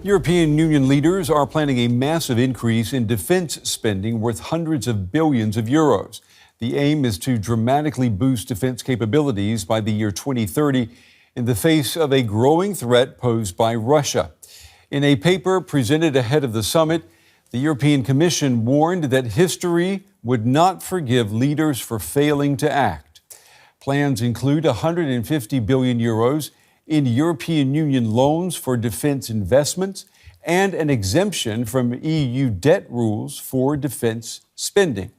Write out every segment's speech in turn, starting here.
European Union leaders are planning a massive increase in defense spending worth hundreds of billions of euros. The aim is to dramatically boost defense capabilities by the year 2030 in the face of a growing threat posed by Russia. In a paper presented ahead of the summit, the European Commission warned that history would not forgive leaders for failing to act. Plans include 150 billion euros in European Union loans for defense investments and an exemption from EU debt rules for defense spending.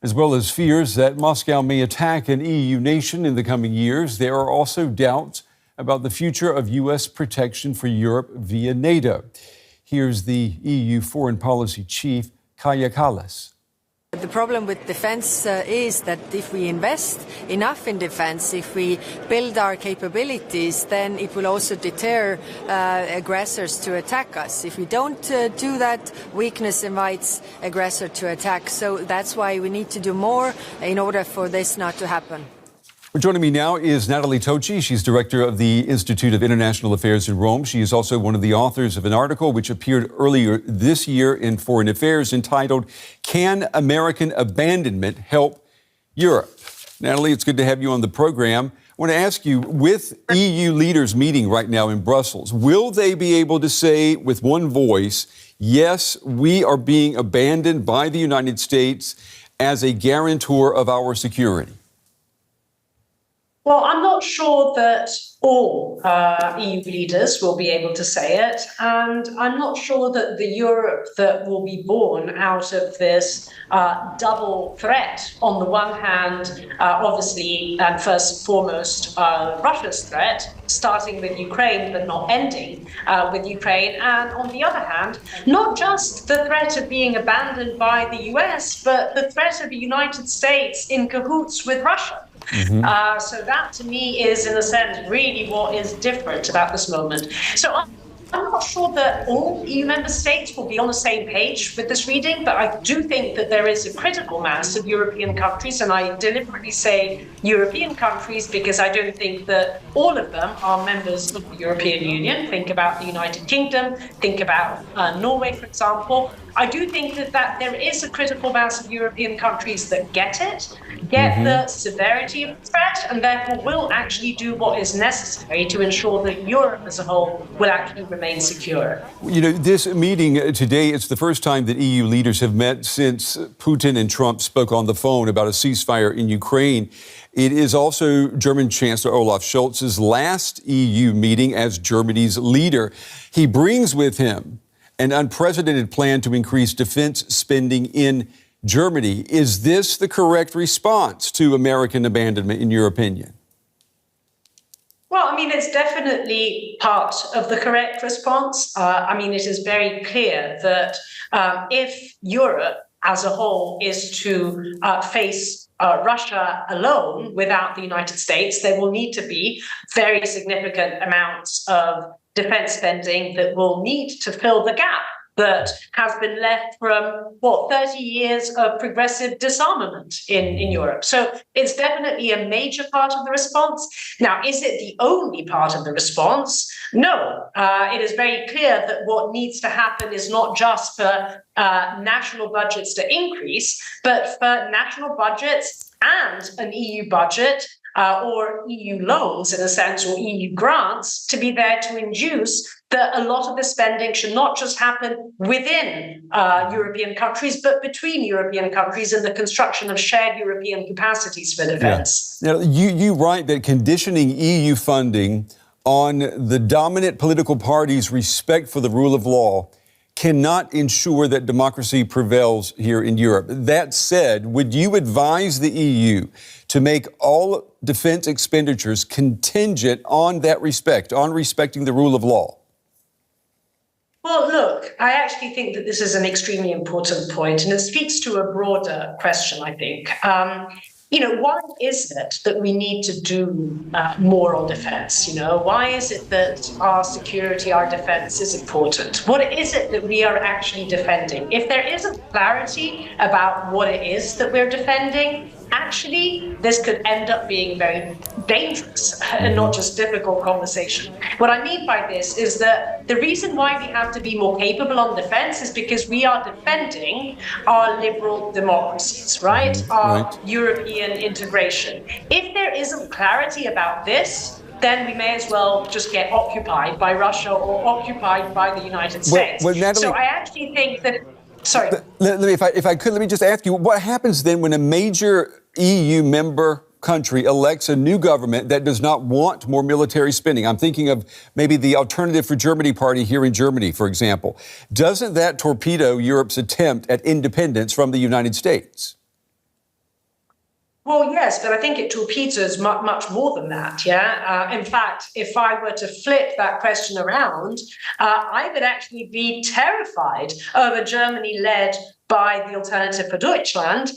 As well as fears that Moscow may attack an EU nation in the coming years, there are also doubts about the future of U.S. protection for Europe via NATO. Here's the EU foreign policy chief, Kaja Kallas. The problem with defense is that if we invest enough in defense, if we build our capabilities, then it will also deter aggressors to attack us. If we don't do that, weakness invites aggressor to attack. So that's why we need to do more in order for this not to happen. Joining me now is Natalie Tocci. She's director of the Institute of International Affairs in Rome. She is also one of the authors of an article which appeared earlier this year in Foreign Affairs entitled, "Can American Abandonment Help Europe?" Natalie, it's good to have you on the program. I want to ask you, with EU leaders meeting right now in Brussels, will they be able to say with one voice, yes, we are being abandoned by the United States as a guarantor of our security? Well, I'm not sure that all EU leaders will be able to say it, and I'm not sure that the Europe that will be born out of this double threat, on the one hand, obviously, and first and foremost, Russia's threat, starting with Ukraine but not ending with Ukraine, and on the other hand, not just the threat of being abandoned by the US, but the threat of the United States in cahoots with Russia. So that, to me, is, in a sense, really what is different about this moment. So I'm not sure that all EU member states will be on the same page with this reading, but I do think that there is a critical mass of European countries, and I deliberately say European countries because I don't think that all of them are members of the European Union. Think about the United Kingdom, think about Norway, for example. I do think that there is a critical mass of European countries that get the severity of the threat, and therefore will actually do what is necessary to ensure that Europe as a whole will actually remain secure. You know, this meeting today, it's the first time that EU leaders have met since Putin and Trump spoke on the phone about a ceasefire in Ukraine. It is also German Chancellor Olaf Scholz's last EU meeting as Germany's leader. He brings with him an unprecedented plan to increase defense spending in Germany. Is this the correct response to American abandonment, in your opinion? Well, I mean, it's definitely part of the correct response. I mean, it is very clear that if Europe as a whole is to face Russia alone without the United States, there will need to be very significant amounts of defense spending that will need to fill the gap that has been left from, 30 years of progressive disarmament in Europe. So it's definitely a major part of the response. Now, is it the only part of the response? No. It is very clear that what needs to happen is not just for national budgets to increase, but for national budgets and an EU budget or EU loans, in a sense, or EU grants to be there to induce that a lot of the spending should not just happen within European countries, but between European countries in the construction of shared European capacities for defense. Yeah. Now, you write that conditioning EU funding on the dominant political party's respect for the rule of law cannot ensure that democracy prevails here in Europe. That said, would you advise the EU to make all defense expenditures contingent on that respect, on respecting the rule of law? Well, look, I actually think that this is an extremely important point, and it speaks to a broader question, I think. Why is it that we need to do more on defense? Why is it that our security, our defense is important? What is it that we are actually defending? If there isn't clarity about what it is that we're defending, actually this could end up being very dangerous and not just difficult conversation. What I mean by this is that the reason why we have to be more capable on defense is because we are defending our liberal democracies, right? Our European integration. If there isn't clarity about this, then we may as well just get occupied by Russia or occupied by the United States. Natalie, so I actually think that. Sorry. If I could, let me just ask you, what happens then when a major EU member country elects a new government that does not want more military spending? I'm thinking of maybe the Alternative for Germany party here in Germany, for example. Doesn't that torpedo Europe's attempt at independence from the United States? Well, yes, but I think it torpedoes much more than that, yeah? In fact, if I were to flip that question around, I would actually be terrified of a Germany led by the Alternative for Deutschland,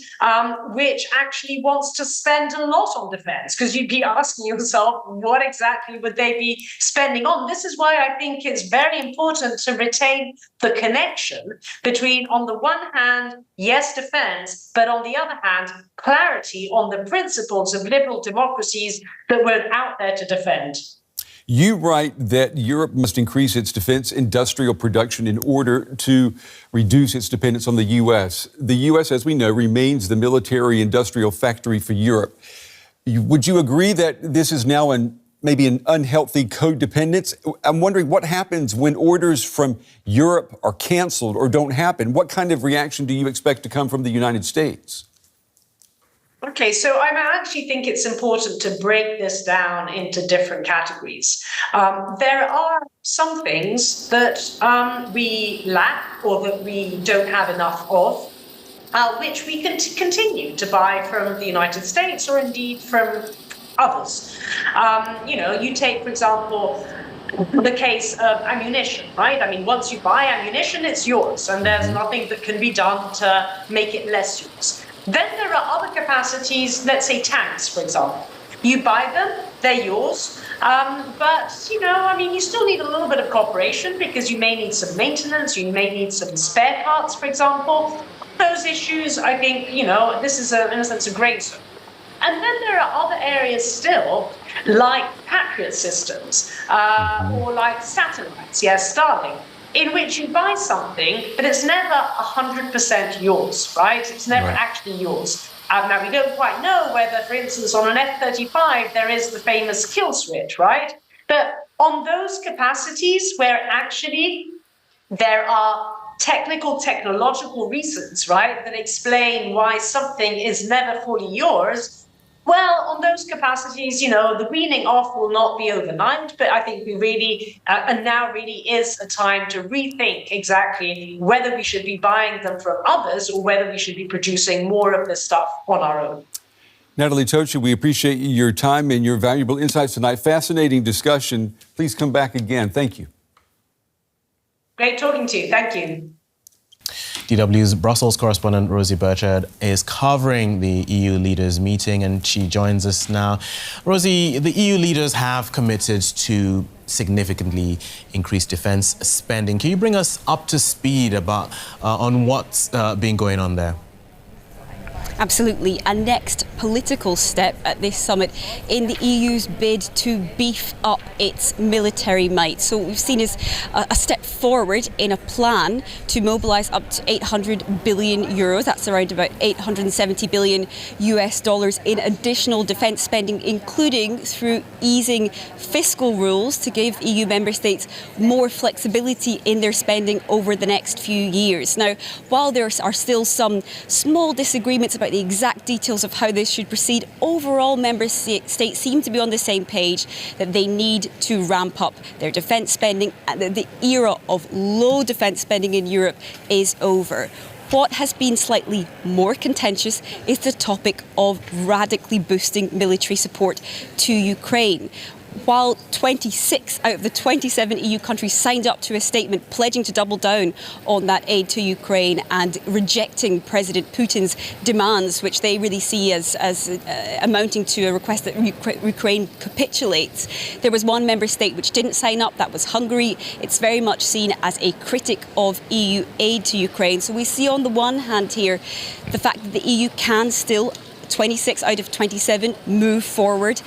which actually wants to spend a lot on defense, because you'd be asking yourself, what exactly would they be spending on? This is why I think it's very important to retain the connection between, on the one hand, yes, defense, but on the other hand, clarity on the principles of liberal democracies that we're out there to defend. You write that Europe must increase its defense industrial production in order to reduce its dependence on the U.S. The U.S., as we know, remains the military industrial factory for Europe. Would you agree that this is now maybe an unhealthy codependence? I'm wondering what happens when orders from Europe are canceled or don't happen. What kind of reaction do you expect to come from the United States? Okay, so I actually think it's important to break this down into different categories. There are some things that we lack or that we don't have enough of, which we can continue to buy from the United States or indeed from others. You take, for example, the case of ammunition, right? I mean, once you buy ammunition, it's yours, and there's nothing that can be done to make it less yours. Then there are other capacities, let's say tanks, for example. You buy them, they're yours, but, you still need a little bit of cooperation because you may need some maintenance, you may need some spare parts, for example. Those issues, I think, this is, in a sense, a gray zone. And then there are other areas still, like Patriot systems, or like satellites, Starlink, in which you buy something, but it's never 100% yours, right? It's never actually yours. Now, we don't quite know whether, for instance, on an F-35, there is the famous kill switch, right? But on those capacities where actually there are technological reasons, right, that explain why something is never fully yours, well, on those capacities, the weaning off will not be overnight, but I think we really, and now really is a time to rethink exactly whether we should be buying them from others or whether we should be producing more of this stuff on our own. Natalie Tocha, we appreciate your time and your valuable insights tonight. Fascinating discussion. Please come back again. Thank you. Great talking to you. Thank you. DW's Brussels correspondent Rosie Burchard is covering the EU leaders' meeting, and she joins us now. Rosie, the EU leaders have committed to significantly increase defense spending. Can you bring us up to speed about on what's been going on there? Absolutely. A next political step at this summit in the EU's bid to beef up its military might. So what we've seen is a step forward in a plan to mobilise up to 800 billion euros. That's around about 870 billion US dollars in additional defence spending, including through easing fiscal rules to give EU member states more flexibility in their spending over the next few years. Now, while there are still some small disagreements about the exact details of how this should proceed, overall member states seem to be on the same page that they need to ramp up their defence spending and that the era of low defence spending in Europe is over. What has been slightly more contentious is the topic of radically boosting military support to Ukraine. While 26 out of the 27 EU countries signed up to a statement pledging to double down on that aid to Ukraine and rejecting President Putin's demands, which they really see as amounting to a request that Ukraine capitulates, there was one member state which didn't sign up. That was Hungary. It's very much seen as a critic of EU aid to Ukraine. So we see on the one hand here the fact that the EU can still 26 out of 27 move forward.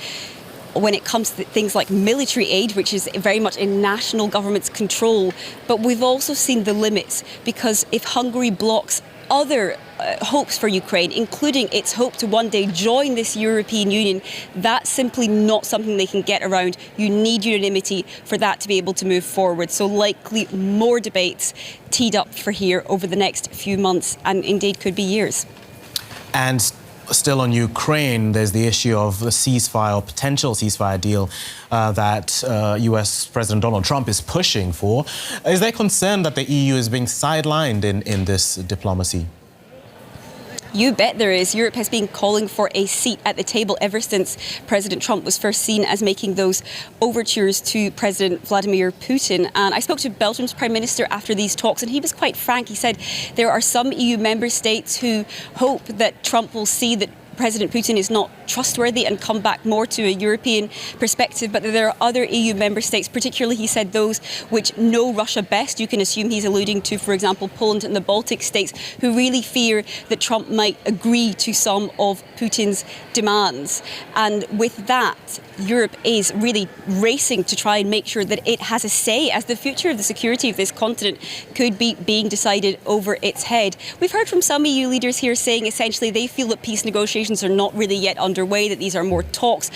When it comes to things like military aid, which is very much in national government's control. But we've also seen the limits, because if Hungary blocks other hopes for Ukraine, including its hope to one day join this European Union, that's simply not something they can get around. You need unanimity for that to be able to move forward. So likely more debates teed up for here over the next few months, and indeed could be years. And still on Ukraine, there's the issue of the ceasefire, or potential ceasefire deal that US President Donald Trump is pushing for. Is there concern that the EU is being sidelined in this diplomacy? You bet there is. Europe has been calling for a seat at the table ever since President Trump was first seen as making those overtures to President Vladimir Putin. And I spoke to Belgium's Prime Minister after these talks, and he was quite frank. He said there are some EU member states who hope that Trump will see that President Putin is not trustworthy and come back more to a European perspective, but there are other EU member states, particularly, he said, those which know Russia best. You can assume he's alluding to, for example, Poland and the Baltic states, who really fear that Trump might agree to some of Putin's demands. And with that, Europe is really racing to try and make sure that it has a say, as the future of the security of this continent could be being decided over its head. We've heard from some EU leaders here saying essentially they feel that peace negotiations are not really yet underway, that these are more talks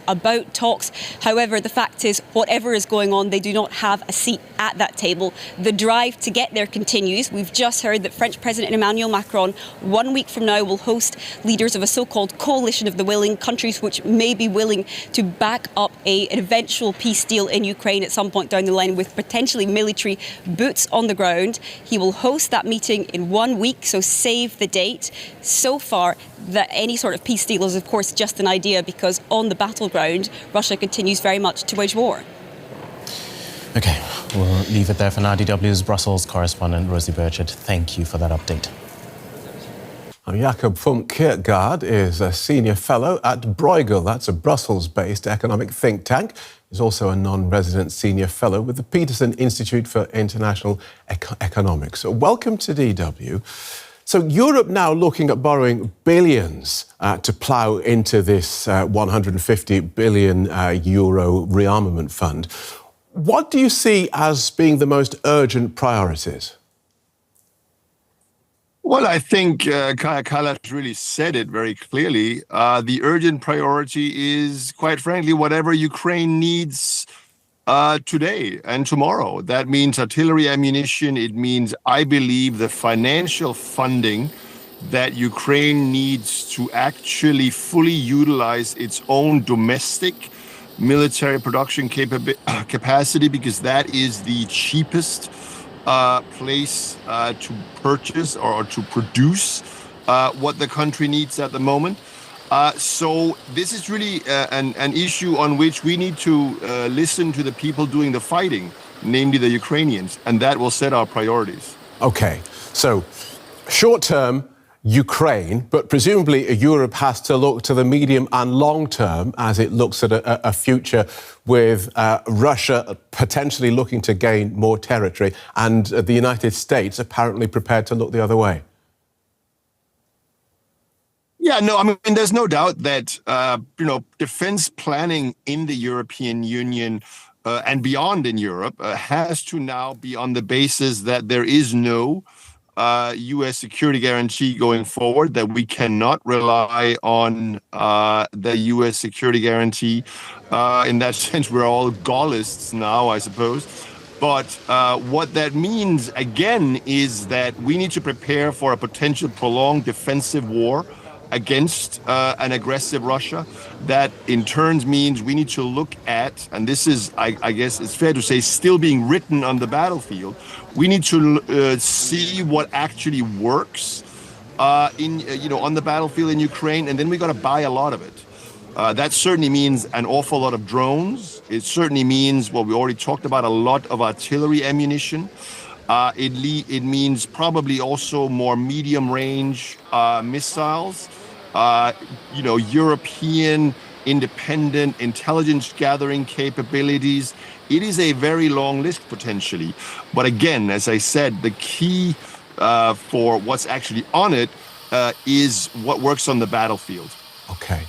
about talks. However, the fact is, whatever is going on, they do not have a seat at that table. The drive to get there continues. We've just heard that French President Emmanuel Macron 1 week from now will host leaders of a so-called coalition of the willing, countries which may be willing to back up an eventual peace deal in Ukraine at some point down the line with potentially military boots on the ground. He will host that meeting in 1 week, so save the date. So far, that any sort of peace deal is, of course, just an idea, because on the battleground, Russia continues very much to wage war. OK, we'll leave it there for now. DW's Brussels correspondent Rosie Burchard, thank you for that update. Jacob Funk-Kierkegaard is a senior fellow at Bruegel. That's a Brussels-based economic think tank. He's also a non-resident senior fellow with the Peterson Institute for International Economics. Welcome to DW. So Europe now looking at borrowing billions to plough into this 150 billion euro rearmament fund. What do you see as being the most urgent priorities? Well, I think Kaja Kallas really said it very clearly. The urgent priority is, quite frankly, whatever Ukraine needs today and tomorrow. That means artillery ammunition. It means, I believe, the financial funding that Ukraine needs to actually fully utilize its own domestic military production capacity, because that is the cheapest place to purchase or to produce what the country needs at the moment. So this is really an issue on which we need to listen to the people doing the fighting, namely the Ukrainians, and that will set our priorities. OK, so short term, Ukraine, but presumably Europe has to look to the medium and long term as it looks at a future with Russia potentially looking to gain more territory and the United States apparently prepared to look the other way. Yeah, no, I mean, there's no doubt that, defense planning in the European Union and beyond in Europe has to now be on the basis that there is no U.S. security guarantee going forward, that we cannot rely on the U.S. security guarantee. In that sense, we're all Gaullists now, I suppose. But what that means, again, is that we need to prepare for a potential prolonged defensive war against an aggressive Russia. That in turn means we need to look at, and this is, I guess it's fair to say, still being written on the battlefield, we need to see what actually works on the battlefield in Ukraine, and then we got to buy a lot of it. That certainly means an awful lot of drones. It certainly means, well, we already talked about, a lot of artillery ammunition. It means probably also more medium-range missiles. European independent intelligence gathering capabilities. It is a very long list potentially. But again, as I said, the key for what's actually on it is what works on the battlefield. Okay.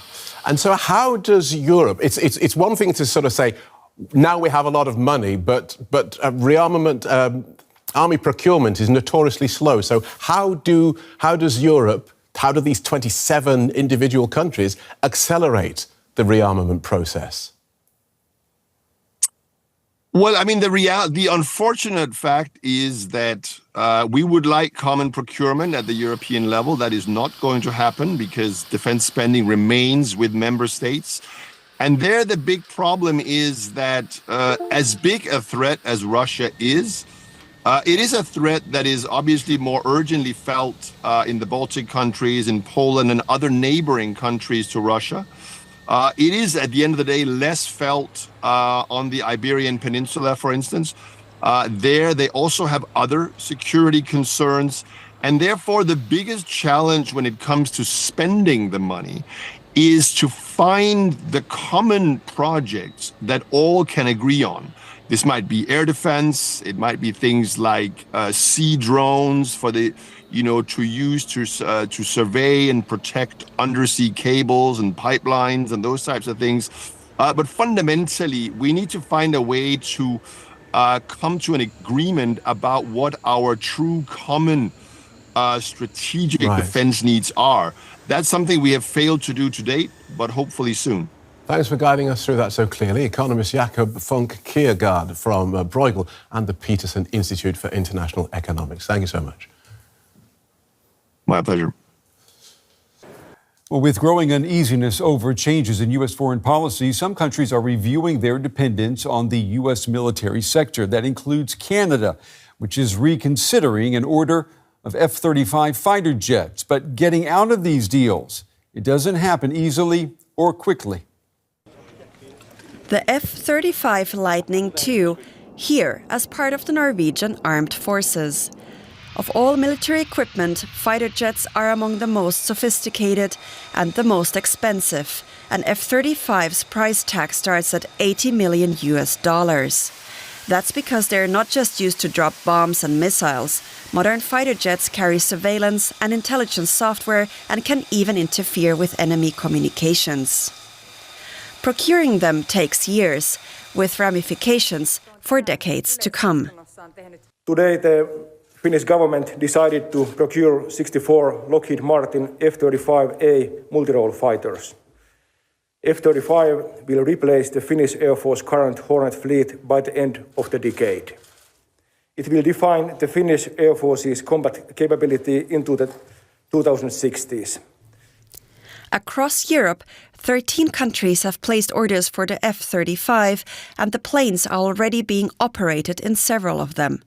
And so how does Europe, it's one thing to sort of say, now we have a lot of money, but rearmament, army procurement is notoriously slow. So how does Europe, how do these 27 individual countries accelerate the rearmament process? Well, I mean, the unfortunate fact is that we would like common procurement at the European level. That is not going to happen because defense spending remains with member states. And there, the big problem is that as big a threat as Russia is, it is a threat that is obviously more urgently felt in the Baltic countries, in Poland and other neighboring countries to Russia. It is, at the end of the day, less felt on the Iberian Peninsula, for instance. There, they also have other security concerns. And therefore, the biggest challenge when it comes to spending the money is to find the common projects that all can agree on. This might be air defense. It might be things like sea drones for the to use to survey and protect undersea cables and pipelines and those types of things. But fundamentally, we need to find a way to come to an agreement about what our true common strategic defense needs are. That's something we have failed to do to date, but hopefully soon. Thanks for guiding us through that so clearly. Economist Jacob Funk-Kiergaard from Bruegel and the Peterson Institute for International Economics. Thank you so much. My pleasure. Well, with growing uneasiness over changes in U.S. foreign policy, some countries are reviewing their dependence on the U.S. military sector. That includes Canada, which is reconsidering an order of F-35 fighter jets. But getting out of these deals, it doesn't happen easily or quickly. The F-35 Lightning II, here as part of the Norwegian Armed Forces. Of all military equipment, fighter jets are among the most sophisticated and the most expensive. An F-35's price tag starts at $80 million. That's because they're not just used to drop bombs and missiles. Modern fighter jets carry surveillance and intelligence software and can even interfere with enemy communications. Procuring them takes years, with ramifications for decades to come. Today, the Finnish government decided to procure 64 Lockheed Martin F-35A multi-role fighters. F-35 will replace the Finnish Air Force current Hornet fleet by the end of the decade. It will define the Finnish Air Force's combat capability into the 2060s. Across Europe, 13 countries have placed orders for the F-35, and the planes are already being operated in several of them.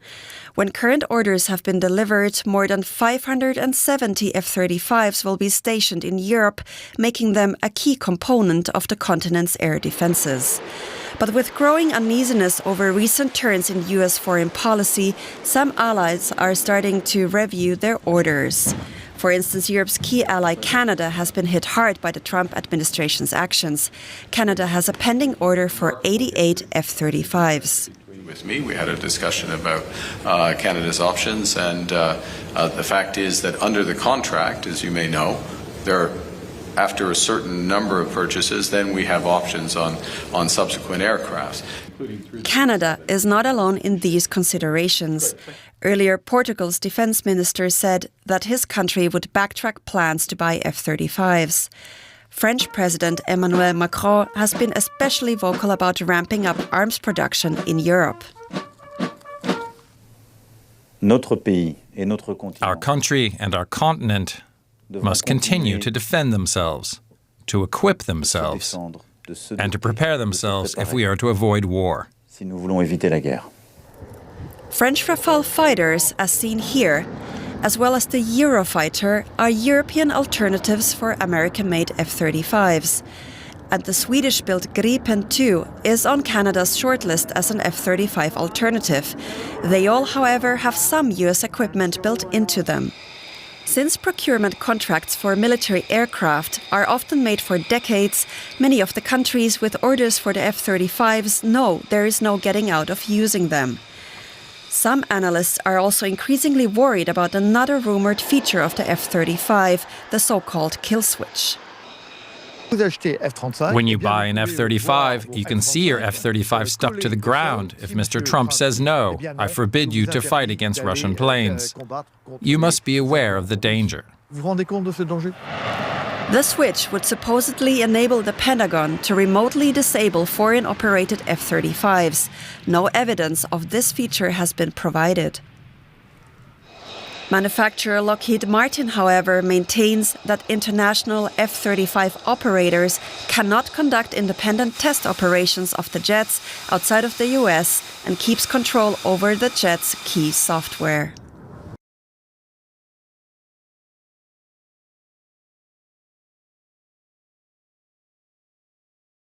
When current orders have been delivered, more than 570 F-35s will be stationed in Europe, making them a key component of the continent's air defenses. But with growing uneasiness over recent turns in U.S. foreign policy, some allies are starting to review their orders. For instance, Europe's key ally Canada has been hit hard by the Trump administration's actions. Canada has a pending order for 88 F-35s. With me, we had a discussion about Canada's options, and the fact is that under the contract, as you may know, after a certain number of purchases, then we have options on subsequent aircrafts. Canada is not alone in these considerations. Earlier, Portugal's defense minister said that his country would backtrack plans to buy F-35s. French President Emmanuel Macron has been especially vocal about ramping up arms production in Europe. Our country and our continent must continue to defend themselves, to equip themselves, and to prepare themselves if we are to avoid war. French Rafale fighters, as seen here, as well as the Eurofighter, are European alternatives for American-made F-35s. And the Swedish-built Gripen II is on Canada's shortlist as an F-35 alternative. They all, however, have some US equipment built into them. Since procurement contracts for military aircraft are often made for decades, many of the countries with orders for the F-35s know there is no getting out of using them. Some analysts are also increasingly worried about another rumored feature of the F-35, the so-called kill switch. When you buy an F-35, you can see your F-35 stuck to the ground if Mr. Trump says no, I forbid you to fight against Russian planes. You must be aware of the danger. The switch would supposedly enable the Pentagon to remotely disable foreign-operated F-35s. No evidence of this feature has been provided. Manufacturer Lockheed Martin, however, maintains that international F-35 operators cannot conduct independent test operations of the jets outside of the US and keeps control over the jet's key software.